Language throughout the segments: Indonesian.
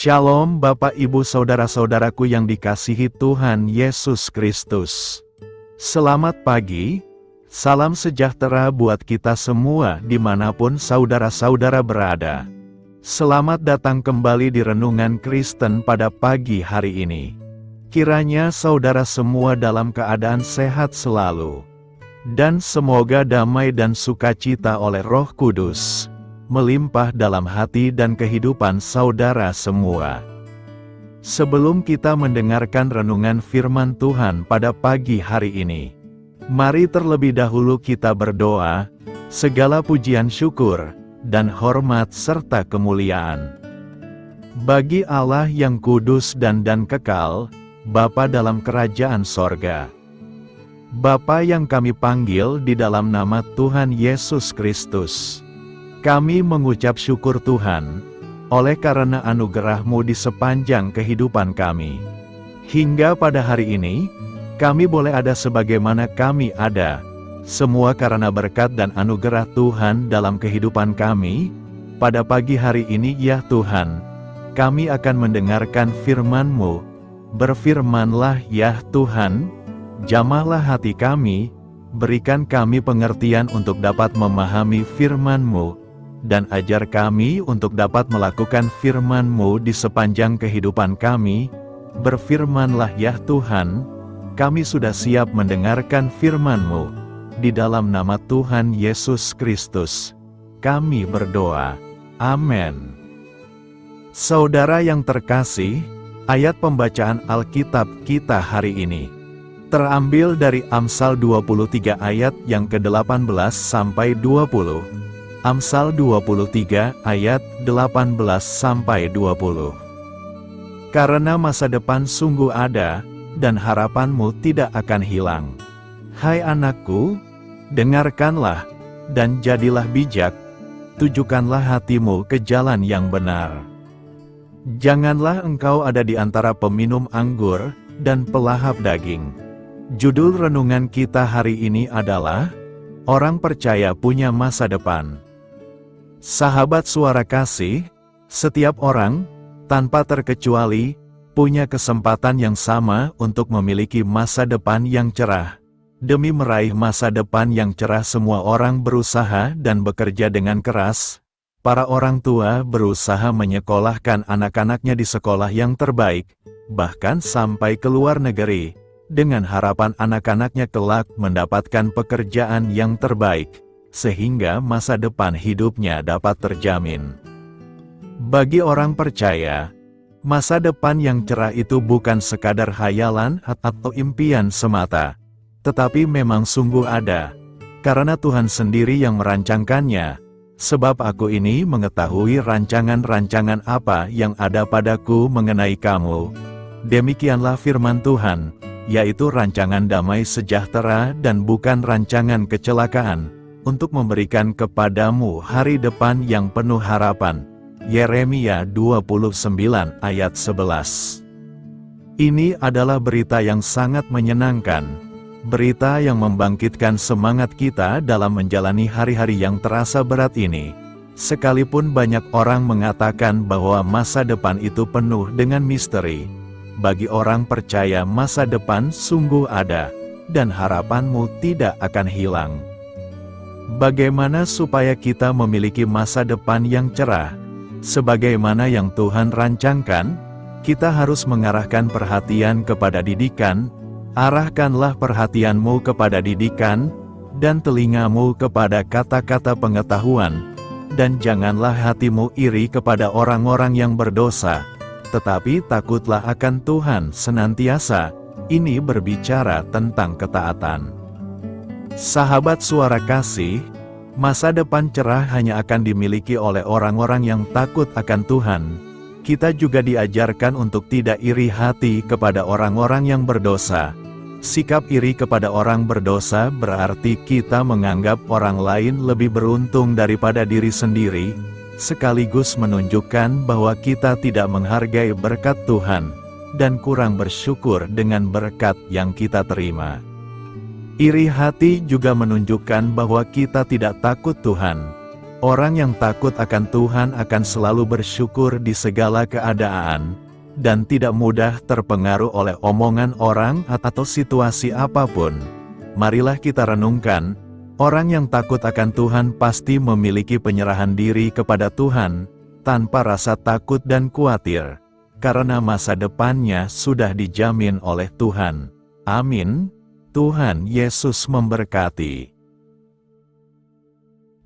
Shalom Bapak Ibu Saudara-saudaraku yang dikasihi Tuhan Yesus Kristus. Selamat pagi, salam sejahtera buat kita semua dimanapun saudara-saudara berada. Selamat datang kembali di Renungan Kristen pada pagi hari ini. Kiranya saudara semua dalam keadaan sehat selalu. Dan semoga damai dan sukacita oleh Roh Kudus melimpah dalam hati dan kehidupan saudara semua. Sebelum kita mendengarkan renungan firman Tuhan pada pagi hari ini, mari terlebih dahulu kita berdoa. Segala pujian syukur dan hormat serta kemuliaan bagi Allah yang kudus dan kekal, Bapa dalam kerajaan sorga. Bapa yang kami panggil di dalam nama Tuhan Yesus Kristus. Kami mengucap syukur Tuhan, oleh karena anugerah-Mu di sepanjang kehidupan kami. Hingga pada hari ini, kami boleh ada sebagaimana kami ada, semua karena berkat dan anugerah Tuhan dalam kehidupan kami. Pada pagi hari ini ya Tuhan, kami akan mendengarkan firman-Mu. Berfirmanlah ya Tuhan, jamahlah hati kami, berikan kami pengertian untuk dapat memahami firman-Mu, dan ajar kami untuk dapat melakukan firman-Mu di sepanjang kehidupan kami. Berfirmanlah ya Tuhan, kami sudah siap mendengarkan firman-Mu. Di dalam nama Tuhan Yesus Kristus, kami berdoa. Amin. Saudara yang terkasih, ayat pembacaan Alkitab kita hari ini terambil dari Amsal 23 ayat yang ke-18 sampai 20. Amsal 23 ayat 18 sampai 20. Karena masa depan sungguh ada, dan harapanmu tidak akan hilang. Hai anakku, dengarkanlah, dan jadilah bijak, tujukanlah hatimu ke jalan yang benar. Janganlah engkau ada di antara peminum anggur, dan pelahap daging. Judul renungan kita hari ini adalah, Orang Percaya Punya Masa Depan. Sahabat suara kasih, setiap orang, tanpa terkecuali, punya kesempatan yang sama untuk memiliki masa depan yang cerah. Demi meraih masa depan yang cerah semua orang berusaha dan bekerja dengan keras. Para orang tua berusaha menyekolahkan anak-anaknya di sekolah yang terbaik, bahkan sampai ke luar negeri, dengan harapan anak-anaknya kelak mendapatkan pekerjaan yang terbaik, sehingga masa depan hidupnya dapat terjamin. Bagi orang percaya, masa depan yang cerah itu bukan sekadar hayalan atau impian semata, tetapi memang sungguh ada, karena Tuhan sendiri yang merancangkannya. Sebab aku ini mengetahui rancangan-rancangan apa yang ada padaku mengenai kamu. Demikianlah firman Tuhan, yaitu rancangan damai sejahtera dan bukan rancangan kecelakaan, untuk memberikan kepadamu hari depan yang penuh harapan. Yeremia 29 ayat 11. Ini adalah berita yang sangat menyenangkan. Berita yang membangkitkan semangat kita dalam menjalani hari-hari yang terasa berat ini. Sekalipun banyak orang mengatakan bahwa masa depan itu penuh dengan misteri, bagi orang percaya masa depan sungguh ada, dan harapanmu tidak akan hilang. Bagaimana supaya kita memiliki masa depan yang cerah? Sebagaimana yang Tuhan rancangkan, kita harus mengarahkan perhatian kepada didikan. Arahkanlah perhatianmu kepada didikan, dan telingamu kepada kata-kata pengetahuan, dan janganlah hatimu iri kepada orang-orang yang berdosa, tetapi takutlah akan Tuhan senantiasa. Ini berbicara tentang ketaatan. Sahabat suara kasih, masa depan cerah hanya akan dimiliki oleh orang-orang yang takut akan Tuhan. Kita juga diajarkan untuk tidak iri hati kepada orang-orang yang berdosa. Sikap iri kepada orang berdosa berarti kita menganggap orang lain lebih beruntung daripada diri sendiri, sekaligus menunjukkan bahwa kita tidak menghargai berkat Tuhan, dan kurang bersyukur dengan berkat yang kita terima. Iri hati juga menunjukkan bahwa kita tidak takut Tuhan. Orang yang takut akan Tuhan akan selalu bersyukur di segala keadaan, dan tidak mudah terpengaruh oleh omongan orang atau situasi apapun. Marilah kita renungkan, orang yang takut akan Tuhan pasti memiliki penyerahan diri kepada Tuhan, tanpa rasa takut dan khawatir, karena masa depannya sudah dijamin oleh Tuhan. Amin. Tuhan Yesus memberkati.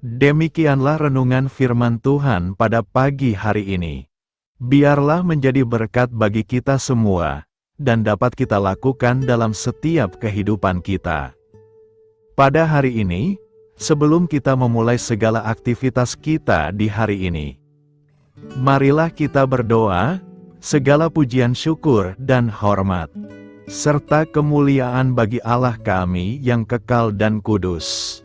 Demikianlah renungan firman Tuhan pada pagi hari ini. Biarlah menjadi berkat bagi kita semua, dan dapat kita lakukan dalam setiap kehidupan kita. Pada hari ini, sebelum kita memulai segala aktivitas kita di hari ini, marilah kita berdoa, segala pujian syukur dan hormat, serta kemuliaan bagi Allah kami yang kekal dan kudus.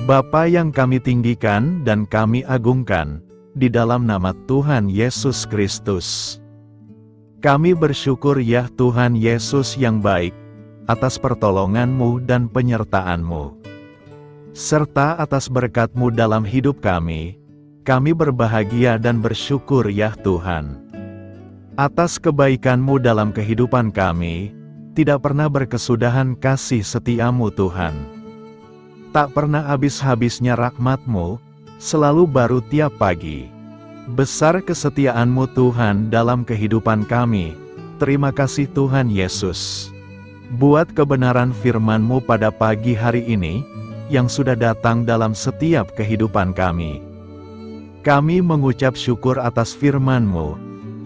Bapa yang kami tinggikan dan kami agungkan, di dalam nama Tuhan Yesus Kristus. Kami bersyukur ya Tuhan Yesus yang baik, atas pertolongan-Mu dan penyertaan-Mu. Serta atas berkat-Mu dalam hidup kami berbahagia dan bersyukur ya Tuhan. Atas kebaikan-Mu dalam kehidupan kami, tidak pernah berkesudahan kasih setia-Mu Tuhan. Tak pernah habis-habisnya rahmat-Mu, selalu baru tiap pagi. Besar kesetiaan-Mu Tuhan dalam kehidupan kami. Terima kasih Tuhan Yesus. Buat kebenaran firman-Mu pada pagi hari ini, yang sudah datang dalam setiap kehidupan kami. Kami mengucap syukur atas firman-Mu,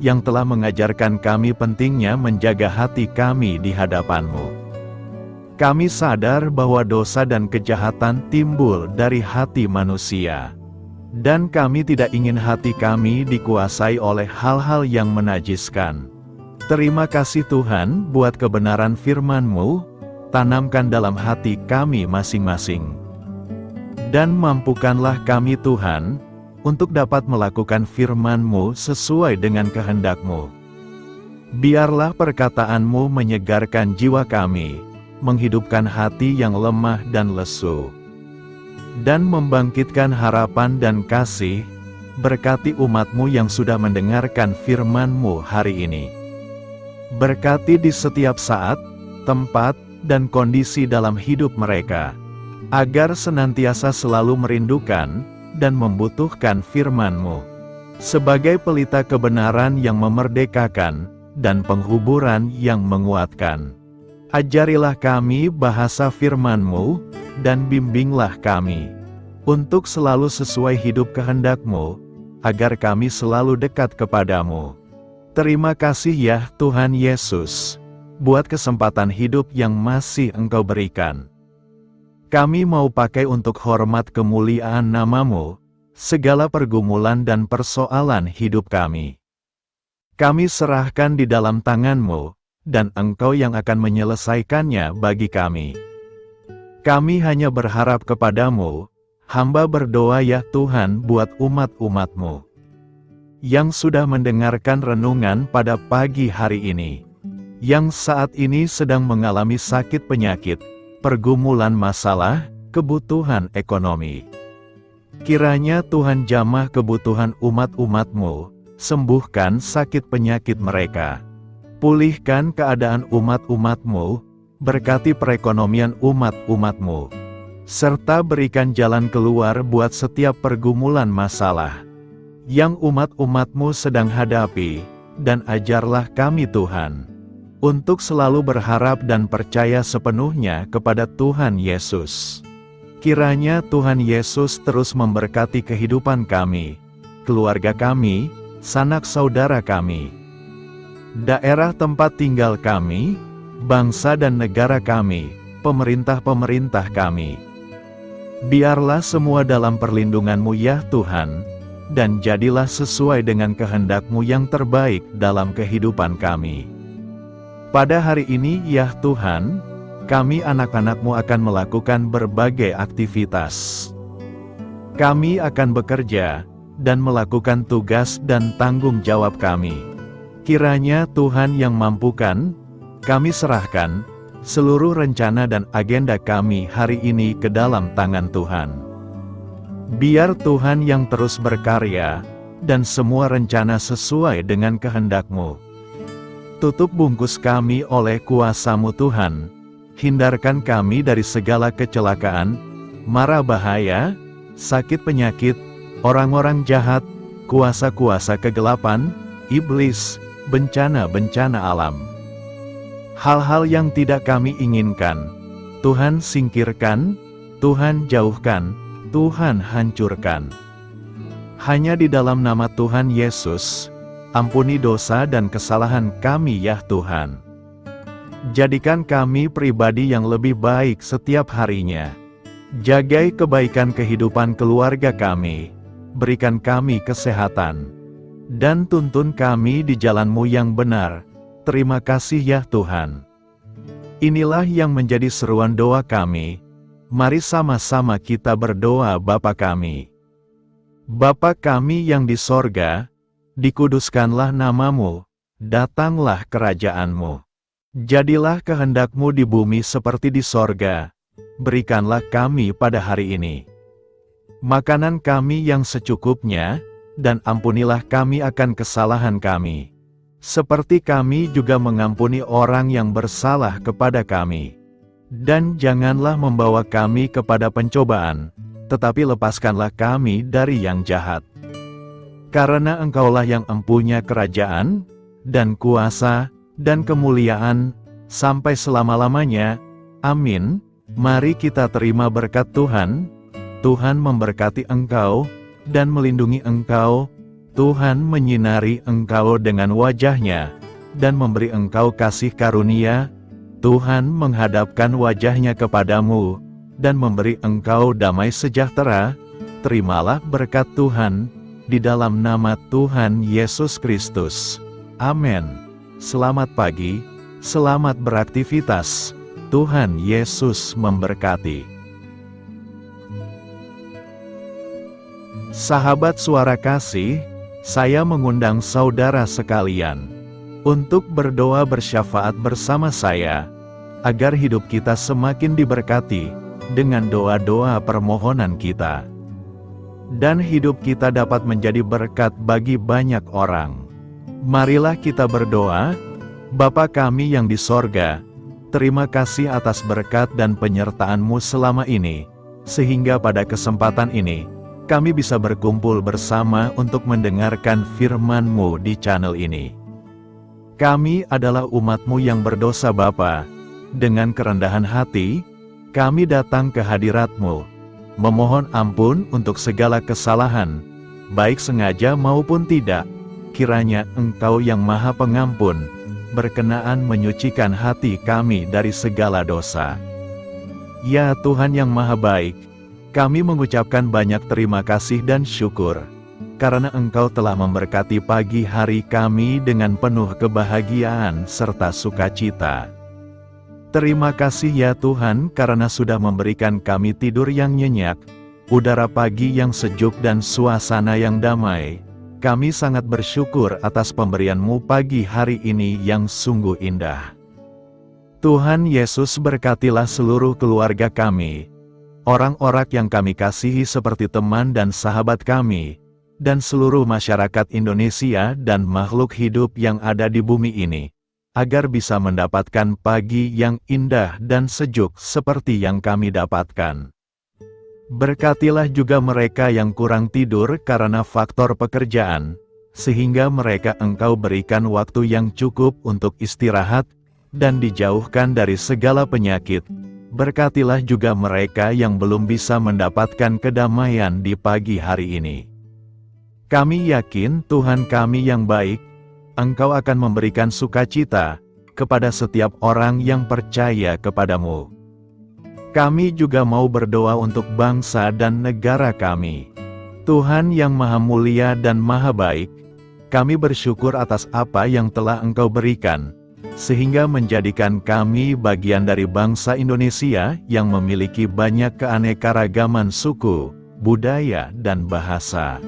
yang telah mengajarkan kami pentingnya menjaga hati kami di hadapan-Mu. Kami sadar bahwa dosa dan kejahatan timbul dari hati manusia. Dan kami tidak ingin hati kami dikuasai oleh hal-hal yang menajiskan. Terima kasih Tuhan buat kebenaran firman-Mu, tanamkan dalam hati kami masing-masing. Dan mampukanlah kami Tuhan, untuk dapat melakukan firman-Mu sesuai dengan kehendak-Mu. Biarlah perkataan-Mu menyegarkan jiwa kami, menghidupkan hati yang lemah dan lesu, dan membangkitkan harapan dan kasih. Berkati umat-Mu yang sudah mendengarkan firman-Mu hari ini. Berkati di setiap saat, tempat, dan kondisi dalam hidup mereka, agar senantiasa selalu merindukan dan membutuhkan firman-Mu, sebagai pelita kebenaran yang memerdekakan, dan penghuburan yang menguatkan. Ajarilah kami bahasa firman-Mu, dan bimbinglah kami, untuk selalu sesuai hidup kehendak-Mu, agar kami selalu dekat kepadamu. Terima kasih ya Tuhan Yesus, buat kesempatan hidup yang masih Engkau berikan. Kami mau pakai untuk hormat kemuliaan nama-Mu, segala pergumulan dan persoalan hidup kami. Kami serahkan di dalam tangan-Mu, dan Engkau yang akan menyelesaikannya bagi kami. Kami hanya berharap kepadamu, hamba berdoa ya Tuhan buat umat-umat-Mu, yang sudah mendengarkan renungan pada pagi hari ini, yang saat ini sedang mengalami sakit penyakit, pergumulan masalah, kebutuhan ekonomi. Kiranya Tuhan jamah kebutuhan umat-umat-Mu, sembuhkan sakit penyakit mereka. Pulihkan keadaan umat-umat-Mu, berkati perekonomian umat-umat-Mu, serta berikan jalan keluar buat setiap pergumulan masalah yang umat-umat-Mu sedang hadapi, dan ajarlah kami Tuhan, untuk selalu berharap dan percaya sepenuhnya kepada Tuhan Yesus. Kiranya Tuhan Yesus terus memberkati kehidupan kami, keluarga kami, sanak saudara kami, daerah tempat tinggal kami, bangsa dan negara kami, pemerintah-pemerintah kami. Biarlah semua dalam perlindungan-Mu ya Tuhan, dan jadilah sesuai dengan kehendak-Mu yang terbaik dalam kehidupan kami. Pada hari ini ya Tuhan, kami anak-anak-Mu akan melakukan berbagai aktivitas. Kami akan bekerja, dan melakukan tugas dan tanggung jawab kami. Kiranya Tuhan yang mampukan, kami serahkan seluruh rencana dan agenda kami hari ini ke dalam tangan Tuhan. Biar Tuhan yang terus berkarya, dan semua rencana sesuai dengan kehendak-Mu. Tutup bungkus kami oleh kuasa-Mu Tuhan, hindarkan kami dari segala kecelakaan, mara bahaya, sakit penyakit, orang-orang jahat, kuasa-kuasa kegelapan, iblis, bencana-bencana alam. Hal-hal yang tidak kami inginkan, Tuhan singkirkan, Tuhan jauhkan, Tuhan hancurkan. Hanya di dalam nama Tuhan Yesus, ampuni dosa dan kesalahan kami ya Tuhan. Jadikan kami pribadi yang lebih baik setiap harinya. Jagai kebaikan kehidupan keluarga kami, berikan kami kesehatan, dan tuntun kami di jalan-Mu yang benar. Terima kasih ya Tuhan. Inilah yang menjadi seruan doa kami. Mari sama-sama kita berdoa. Bapa kami. Bapa kami yang di sorga, dikuduskanlah nama-Mu, datanglah kerajaan-Mu. Jadilah kehendak-Mu di bumi seperti di sorga. Berikanlah kami pada hari ini makanan kami yang secukupnya, dan ampunilah kami akan kesalahan kami, seperti kami juga mengampuni orang yang bersalah kepada kami. Dan janganlah membawa kami kepada pencobaan, tetapi lepaskanlah kami dari yang jahat. Karena Engkaulah yang empunya kerajaan, dan kuasa, dan kemuliaan, sampai selama-lamanya. Amin. Mari kita terima berkat Tuhan. Tuhan memberkati engkau, dan melindungi engkau. Tuhan menyinari engkau dengan wajah-Nya, dan memberi engkau kasih karunia. Tuhan menghadapkan wajah-Nya kepadamu, dan memberi engkau damai sejahtera. Terimalah berkat Tuhan, di dalam nama Tuhan Yesus Kristus. Amin. Selamat pagi, selamat beraktivitas. Tuhan Yesus memberkati. Sahabat Suara Kasih, saya mengundang saudara sekalian untuk berdoa bersyafaat bersama saya, agar hidup kita semakin diberkati dengan doa-doa permohonan kita, dan hidup kita dapat menjadi berkat bagi banyak orang. Marilah kita berdoa. Bapa kami yang di sorga, terima kasih atas berkat dan penyertaan-Mu selama ini, sehingga pada kesempatan ini, kami bisa berkumpul bersama untuk mendengarkan firman-Mu di channel ini. Kami adalah umat-Mu yang berdosa Bapa. Dengan kerendahan hati, kami datang ke hadirat-Mu, memohon ampun untuk segala kesalahan, baik sengaja maupun tidak. Kiranya Engkau yang Maha Pengampun, berkenaan menyucikan hati kami dari segala dosa. Ya Tuhan yang Maha Baik, kami mengucapkan banyak terima kasih dan syukur, karena Engkau telah memberkati pagi hari kami dengan penuh kebahagiaan serta sukacita. Terima kasih ya Tuhan karena sudah memberikan kami tidur yang nyenyak, udara pagi yang sejuk dan suasana yang damai. Kami sangat bersyukur atas pemberian-Mu pagi hari ini yang sungguh indah. Tuhan Yesus berkatilah seluruh keluarga kami, orang-orang yang kami kasihi seperti teman dan sahabat kami, dan seluruh masyarakat Indonesia dan makhluk hidup yang ada di bumi ini, agar bisa mendapatkan pagi yang indah dan sejuk seperti yang kami dapatkan. Berkatilah juga mereka yang kurang tidur karena faktor pekerjaan, sehingga mereka Engkau berikan waktu yang cukup untuk istirahat, dan dijauhkan dari segala penyakit. Berkatilah juga mereka yang belum bisa mendapatkan kedamaian di pagi hari ini. Kami yakin Tuhan kami yang baik, Engkau akan memberikan sukacita kepada setiap orang yang percaya kepadamu. Kami juga mau berdoa untuk bangsa dan negara kami. Tuhan yang Maha Mulia dan Maha Baik, kami bersyukur atas apa yang telah Engkau berikan, sehingga menjadikan kami bagian dari bangsa Indonesia yang memiliki banyak keanekaragaman suku, budaya, dan bahasa.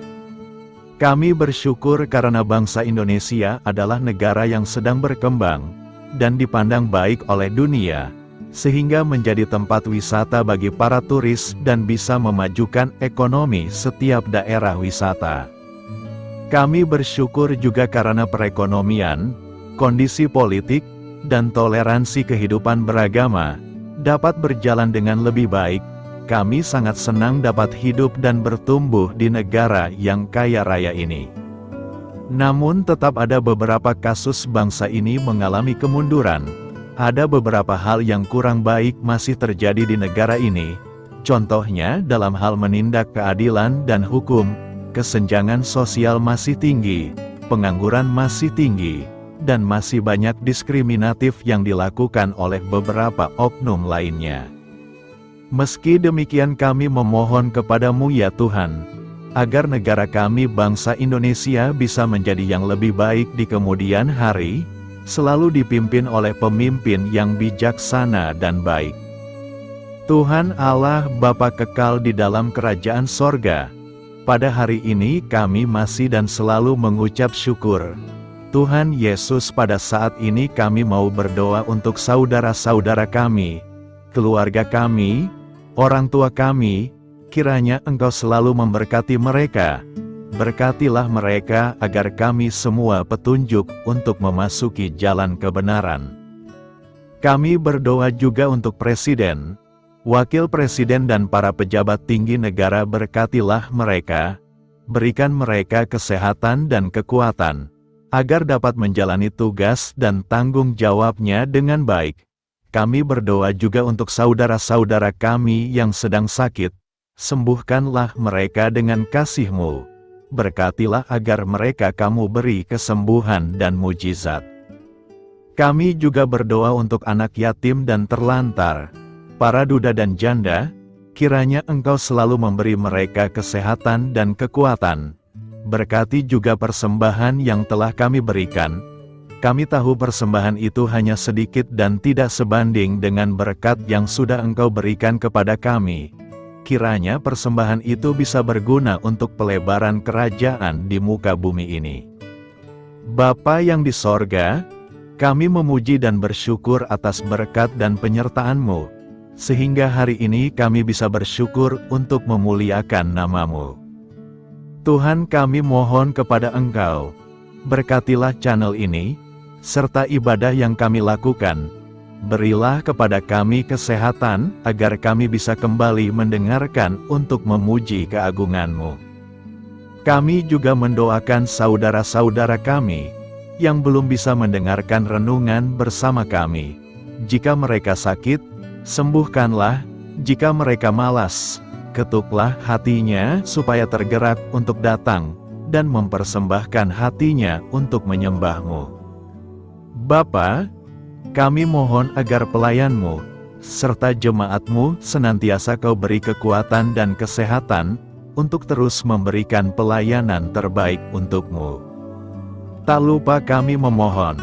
Kami bersyukur karena bangsa Indonesia adalah negara yang sedang berkembang, dan dipandang baik oleh dunia, sehingga menjadi tempat wisata bagi para turis dan bisa memajukan ekonomi setiap daerah wisata. Kami bersyukur juga karena perekonomian, kondisi politik, dan toleransi kehidupan beragama dapat berjalan dengan lebih baik. Kami sangat senang dapat hidup dan bertumbuh di negara yang kaya raya ini. Namun tetap ada beberapa kasus bangsa ini mengalami kemunduran. Ada beberapa hal yang kurang baik masih terjadi di negara ini. Contohnya dalam hal menindak keadilan dan hukum, kesenjangan sosial masih tinggi, pengangguran masih tinggi, dan masih banyak diskriminatif yang dilakukan oleh beberapa oknum lainnya. Meski demikian kami memohon kepadamu ya Tuhan, agar negara kami bangsa Indonesia bisa menjadi yang lebih baik di kemudian hari, selalu dipimpin oleh pemimpin yang bijaksana dan baik. Tuhan Allah Bapa kekal di dalam kerajaan sorga, pada hari ini kami masih dan selalu mengucap syukur. Tuhan Yesus, pada saat ini kami mau berdoa untuk saudara-saudara kami, keluarga kami, orang tua kami, kiranya Engkau selalu memberkati mereka. Berkatilah mereka agar kami semua petunjuk untuk memasuki jalan kebenaran. Kami berdoa juga untuk Presiden, Wakil Presiden dan para pejabat tinggi negara. Berkatilah mereka, berikan mereka kesehatan dan kekuatan, agar dapat menjalani tugas dan tanggung jawabnya dengan baik. Kami berdoa juga untuk saudara-saudara kami yang sedang sakit, sembuhkanlah mereka dengan kasih-Mu. Berkatilah agar mereka Kamu beri kesembuhan dan mujizat. Kami juga berdoa untuk anak yatim dan terlantar, para duda dan janda, kiranya Engkau selalu memberi mereka kesehatan dan kekuatan. Berkati juga persembahan yang telah kami berikan. Kami tahu persembahan itu hanya sedikit dan tidak sebanding dengan berkat yang sudah Engkau berikan kepada kami. Kiranya persembahan itu bisa berguna untuk pelebaran kerajaan di muka bumi ini. Bapa yang di sorga, kami memuji dan bersyukur atas berkat dan penyertaan-Mu, sehingga hari ini kami bisa bersyukur untuk memuliakan nama-Mu. Tuhan, kami mohon kepada Engkau, berkatilah channel ini, serta ibadah yang kami lakukan. Berilah kepada kami kesehatan, agar kami bisa kembali mendengarkan untuk memuji keagungan-Mu. Kami juga mendoakan saudara-saudara kami, yang belum bisa mendengarkan renungan bersama kami. Jika mereka sakit, sembuhkanlah. Jika mereka malas, ketuklah hatinya supaya tergerak untuk datang, dan mempersembahkan hatinya untuk menyembah-Mu. Bapa, kami mohon agar pelayan-Mu, serta jemaat-Mu senantiasa Kau beri kekuatan dan kesehatan, untuk terus memberikan pelayanan terbaik untuk-Mu. Tak lupa kami memohon,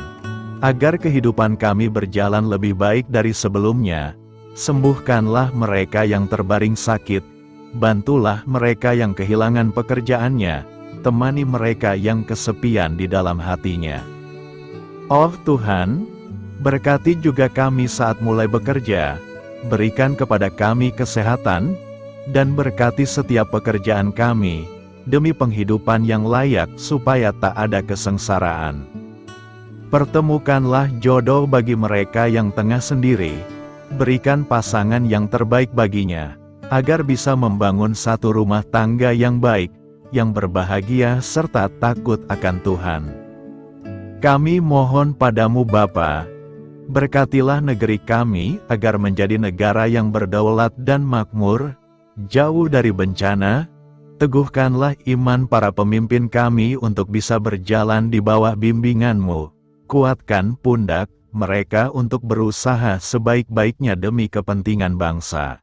agar kehidupan kami berjalan lebih baik dari sebelumnya. Sembuhkanlah mereka yang terbaring sakit, bantulah mereka yang kehilangan pekerjaannya, temani mereka yang kesepian di dalam hatinya. Oh Tuhan, berkati juga kami saat mulai bekerja, berikan kepada kami kesehatan, dan berkati setiap pekerjaan kami, demi penghidupan yang layak supaya tak ada kesengsaraan. Pertemukanlah jodoh bagi mereka yang tengah sendiri, berikan pasangan yang terbaik baginya, agar bisa membangun satu rumah tangga yang baik, yang berbahagia serta takut akan Tuhan. Kami mohon padamu Bapa, berkatilah negeri kami agar menjadi negara yang berdaulat dan makmur, jauh dari bencana. Teguhkanlah iman para pemimpin kami untuk bisa berjalan di bawah bimbingan-Mu. Kuatkan pundak mereka untuk berusaha sebaik-baiknya demi kepentingan bangsa.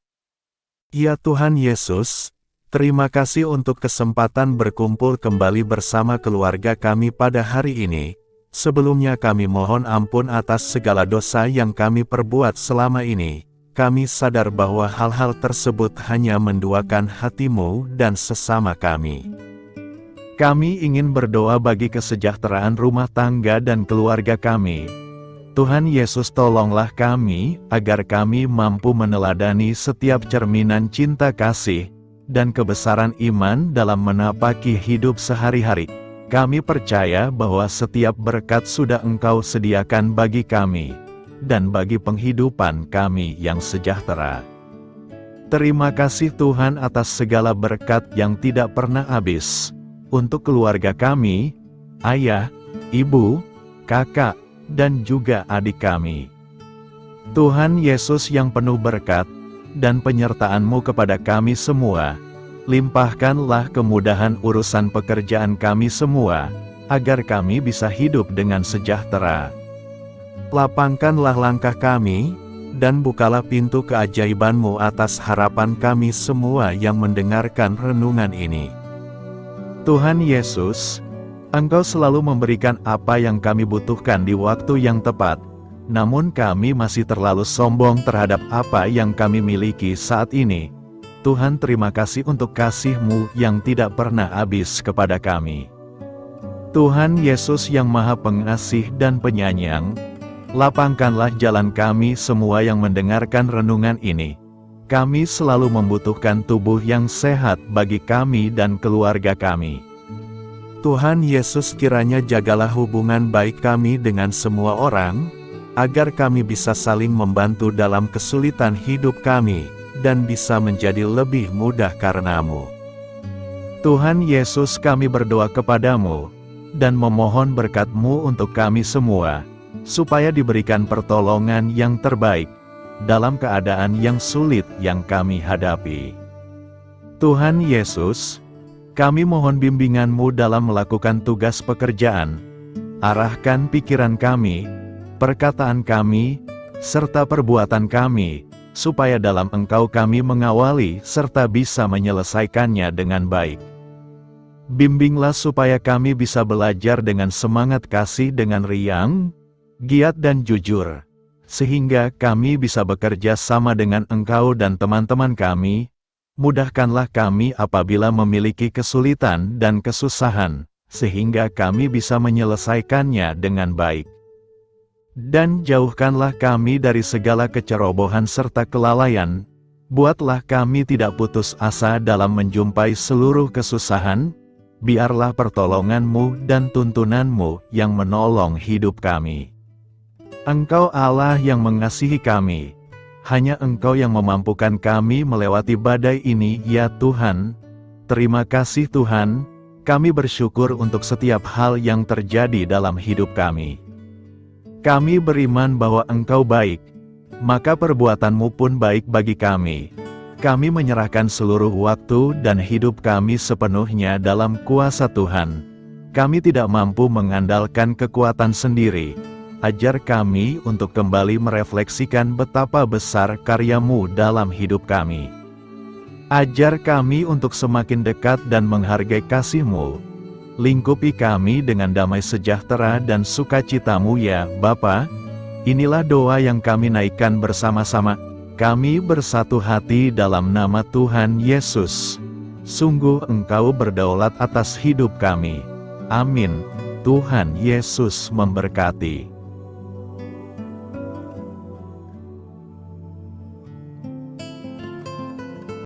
Ya Tuhan Yesus, terima kasih untuk kesempatan berkumpul kembali bersama keluarga kami pada hari ini. Sebelumnya kami mohon ampun atas segala dosa yang kami perbuat selama ini. Kami sadar bahwa hal-hal tersebut hanya menduakan hati-Mu dan sesama kami. Kami ingin berdoa bagi kesejahteraan rumah tangga dan keluarga kami. Tuhan Yesus, tolonglah kami, agar kami mampu meneladani setiap cerminan cinta kasih, dan kebesaran iman dalam menapaki hidup sehari-hari. Kami percaya bahwa setiap berkat sudah Engkau sediakan bagi kami, dan bagi penghidupan kami yang sejahtera. Terima kasih Tuhan atas segala berkat yang tidak pernah habis, untuk keluarga kami, ayah, ibu, kakak, dan juga adik kami. Tuhan Yesus yang penuh berkat, dan penyertaan-Mu kepada kami semua, limpahkanlah kemudahan urusan pekerjaan kami semua, agar kami bisa hidup dengan sejahtera. Lapangkanlah langkah kami, dan bukalah pintu keajaiban-Mu atas harapan kami semua yang mendengarkan renungan ini. Tuhan Yesus, Engkau selalu memberikan apa yang kami butuhkan di waktu yang tepat, namun kami masih terlalu sombong terhadap apa yang kami miliki saat ini. Tuhan, terima kasih untuk kasih-Mu yang tidak pernah habis kepada kami. Tuhan Yesus yang Maha Pengasih dan Penyayang, lapangkanlah jalan kami semua yang mendengarkan renungan ini. Kami selalu membutuhkan tubuh yang sehat bagi kami dan keluarga kami. Tuhan Yesus, kiranya jagalah hubungan baik kami dengan semua orang, agar kami bisa saling membantu dalam kesulitan hidup kami, dan bisa menjadi lebih mudah karena-Mu. Tuhan Yesus, kami berdoa kepada-Mu, dan memohon berkat-Mu untuk kami semua, supaya diberikan pertolongan yang terbaik, dalam keadaan yang sulit yang kami hadapi. Tuhan Yesus, kami mohon bimbingan-Mu dalam melakukan tugas pekerjaan. Arahkan pikiran kami, perkataan kami, serta perbuatan kami, supaya dalam Engkau kami mengawali serta bisa menyelesaikannya dengan baik. Bimbinglah supaya kami bisa belajar dengan semangat kasih dengan riang, giat dan jujur, sehingga kami bisa bekerja sama dengan Engkau dan teman-teman kami. Mudahkanlah kami apabila memiliki kesulitan dan kesusahan, sehingga kami bisa menyelesaikannya dengan baik. Dan jauhkanlah kami dari segala kecerobohan serta kelalaian. Buatlah kami tidak putus asa dalam menjumpai seluruh kesusahan. Biarlah pertolongan-Mu dan tuntunan-Mu yang menolong hidup kami. Engkau Allah yang mengasihi kami. Hanya Engkau yang memampukan kami melewati badai ini, ya Tuhan. Terima kasih Tuhan, kami bersyukur untuk setiap hal yang terjadi dalam hidup kami. Kami beriman bahwa Engkau baik, maka perbuatan-Mu pun baik bagi kami. Kami menyerahkan seluruh waktu dan hidup kami sepenuhnya dalam kuasa Tuhan. Kami tidak mampu mengandalkan kekuatan sendiri. Ajar kami untuk kembali merefleksikan betapa besar karya-Mu dalam hidup kami. Ajar kami untuk semakin dekat dan menghargai kasih-Mu. Lingkupi kami dengan damai sejahtera dan sukacita-Mu ya Bapa. Inilah doa yang kami naikkan bersama-sama. Kami bersatu hati dalam nama Tuhan Yesus. Sungguh Engkau berdaulat atas hidup kami. Amin. Tuhan Yesus memberkati.